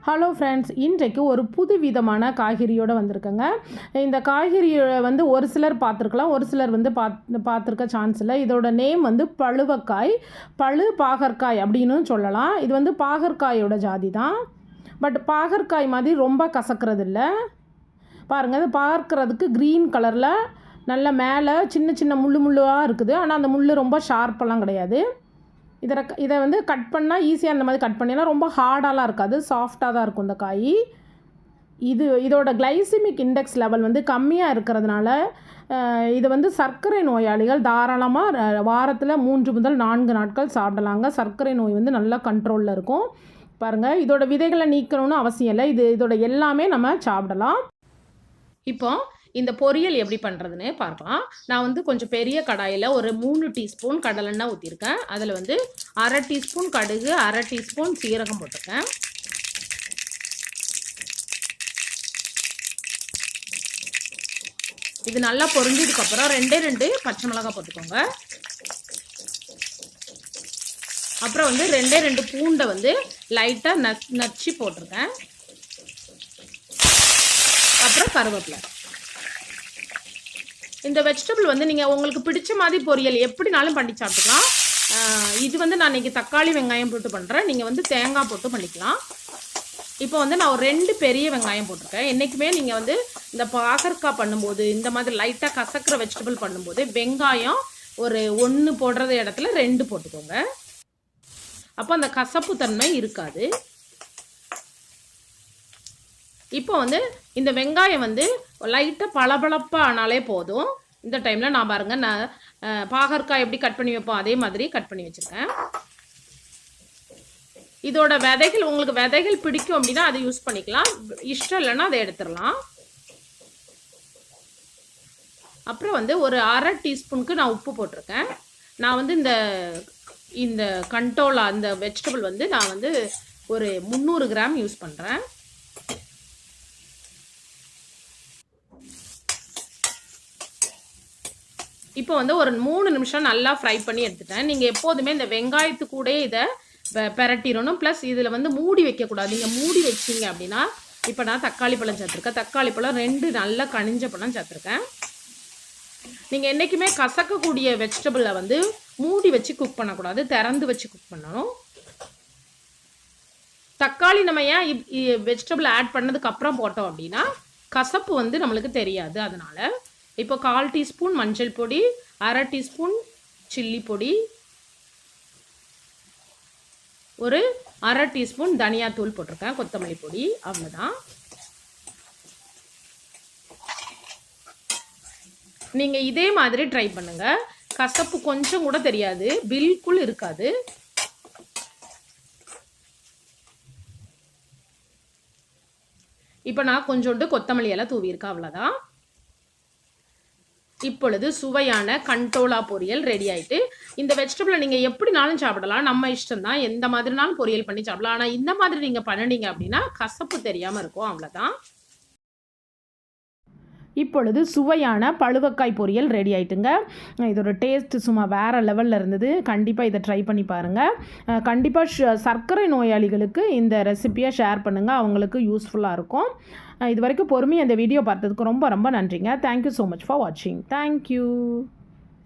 Hello friends, இன்றைக்கு ஒரு புது விதமான காய்கறியோடு வந்திருக்கேங்க. இந்த காய்கறியை வந்து ஒரு சிலர் பார்த்துருக்கலாம், ஒரு சிலர் வந்து பார்த்துருக்க சான்ஸ் இல்லை. இதோட நேம் வந்து பழுவக்காய், பாகற்காய் அப்படின்னு சொல்லலாம். இது வந்து பாகற்காயோட ஜாதி தான். பட் பாகற்காய் மாதிரி ரொம்ப கசக்கிறது இல்லை. பாருங்கள், இது பார்க்குறதுக்கு க்ரீன் கலரில் நல்ல மேலே சின்ன சின்ன முள்ளாக இருக்குது. ஆனால் அந்த முள் ரொம்ப ஷார்ப்பெல்லாம் கிடையாது. இதை வந்து கட் பண்ணால் ஈஸியாக இந்த மாதிரி கட் பண்ணினா ரொம்ப ஹார்டாலாம் இருக்காது, சாஃப்டாக தான் இருக்கும் இந்த காய். இதோட கிளைசிமிக் இண்டெக்ஸ் லெவல் வந்து கம்மியாக இருக்கிறதுனால இது வந்து சர்க்கரை நோயாளிகள் தாராளமாக வாரத்தில் 3 முதல் 4 நாட்கள் சாப்பிடலாங்க. சர்க்கரை நோய் வந்து நல்லா கண்ட்ரோலில் இருக்கும். பாருங்கள், இதோட விதைகளை நீக்கணும்னு அவசியம் இல்லை. இதோட எல்லாமே நம்ம சாப்பிடலாம். இப்போ இந்த பொரியல் எப்படி பண்ணுறதுன்னு பார்க்கலாம். நான் வந்து கொஞ்சம் பெரிய கடாயில் ஒரு 3 டீஸ்பூன் கடலெண்ணெய் ஊற்றிருக்கேன். அதில் வந்து 1/2 டீஸ்பூன் கடுகு, 1/2 டீஸ்பூன் சீரகம் போட்டிருக்கேன். இது நல்லா பொரிஞ்சதுக்கப்புறம் 2 பச்சை மிளகாய் போட்டுக்கோங்க. அப்புறம் வந்து 2 பூண்டை வந்து லைட்டாக நச்சு போட்டிருக்கேன். அப்புறம் கருவேப்பிலை. இந்த வெஜிடபிள் வந்து நீங்கள் உங்களுக்கு பிடிச்ச மாதிரி பொரியல் எப்படினாலும் பண்ணி சாப்பிட்டுக்கலாம். இது வந்து நான் இன்றைக்கி தக்காளி வெங்காயம் போட்டு பண்ணுறேன். நீங்கள் வந்து தேங்காய் போட்டு பண்ணிக்கலாம். இப்போ வந்து நான் ஒரு 2 பெரிய வெங்காயம் போட்டிருக்கேன். என்றைக்குமே நீங்கள் வந்து இந்த பாகற்காய் பண்ணும்போது, இந்த மாதிரி லைட்டாக கசக்கிற வெஜிடபிள் பண்ணும்போது வெங்காயம் ஒரு 1 போடுறது இடத்துல 2 போட்டுக்கோங்க. அப்போ அந்த கசப்பு தன்மை இருக்காது. இப்போ வந்து இந்த வெங்காயம் வந்து லைட்டாக பளபளப்பாக ஆனாலே போதும். இந்த டைமில் நான் பாருங்கள், நான் பாகற்காய் எப்படி கட் பண்ணி வைப்போம் அதே மாதிரி கட் பண்ணி வச்சுருக்கேன். இதோட விதைகள், உங்களுக்கு விதைகள் பிடிக்கும் அப்படின்னா அதை யூஸ் பண்ணிக்கலாம். இஷ்டம் இல்லைன்னா அதை எடுத்துடலாம். அப்புறம் வந்து ஒரு 1/2 டீஸ்பூனுக்கு நான் உப்பு போட்டிருக்கேன். நான் வந்து இந்த கண்டோலா இந்த வெஜிடபிள் வந்து நான் வந்து ஒரு 300 கிராம் யூஸ் பண்ணுறேன். இப்போ வந்து ஒரு 3 நிமிஷம் நல்லா ஃப்ரை பண்ணி எடுத்துட்டேன். நீங்கள் எப்போதுமே இந்த வெங்காயத்துக்கூட இதை பெரட்டிடணும். ப்ளஸ் இதில் வந்து மூடி வைக்கக்கூடாது. நீங்கள் மூடி வச்சிங்க அப்படின்னா, இப்போ நான் தக்காளி பழம் சேர்த்துருக்கேன். தக்காளி பழம் 2 நல்லா கனிஞ்ச பழம் சேர்த்துருக்கேன். நீங்கள் என்றைக்குமே கசக்கக்கூடிய வெஜிடபிளை வந்து மூடி வச்சு குக் பண்ணக்கூடாது, திறந்து வச்சு குக் பண்ணணும். தக்காளி நம்ம ஏன் வெஜிடபிள் ஆட் பண்ணதுக்கப்புறம் போட்டோம் அப்படின்னா கசப்பு வந்து நம்மளுக்கு தெரியாது. அதனால் இப்போ 1/4 டீஸ்பூன் மஞ்சள் பொடி, 1/2 டீஸ்பூன் சில்லி பொடி, ஒரு 1/2 டீஸ்பூன் தனியாத்தூள் போட்டிருக்கேன், கொத்தமல்லி பொடி, அவ்வளோதான். நீங்கள் இதே மாதிரி ட்ரை பண்ணுங்கள். கசப்பு கொஞ்சம் கூட தெரியாது, பில்குல் இருக்காது. இப்போ நான் கொஞ்சோண்டு கொத்தமல்லி எல்லாம் தூவியிருக்கேன், அவ்வளோதான். இப்பொழுது சுவையான கண்டோலா பொரியல் ரெடி ஆகிட்டு. இந்த வெஜிடபிளை நீங்கள் எப்படினாலும் சாப்பிடலாம், நம்ம இஷ்டம் தான். எந்த மாதிரினாலும் பொரியல் பண்ணி சாப்பிடலாம். ஆனால் இந்த மாதிரி நீங்கள் பண்ணினீங்க அப்படின்னா கசப்பு தெரியாமல் இருக்கும், அவ்வளோதான். இப்பொழுது சுவையான பழுவக்காய் பொரியல் ரெடி ஆகிட்டுங்க. இதோட டேஸ்ட்டு சும்மா வேறு லெவலில் இருந்தது. கண்டிப்பாக இதை ட்ரை பண்ணி பாருங்கள். கண்டிப்பாக சர்க்கரை நோயாளிகளுக்கு இந்த ரெசிப்பியை ஷேர் பண்ணுங்கள், அவங்களுக்கு யூஸ்ஃபுல்லாக இருக்கும். இது வரைக்கும் பொறுமையாக இந்த வீடியோ பார்த்ததுக்கு ரொம்ப ரொம்ப நன்றிங்க. தேங்க்யூ ஸோ மச் ஃபார் வாட்சிங். தேங்க்யூ.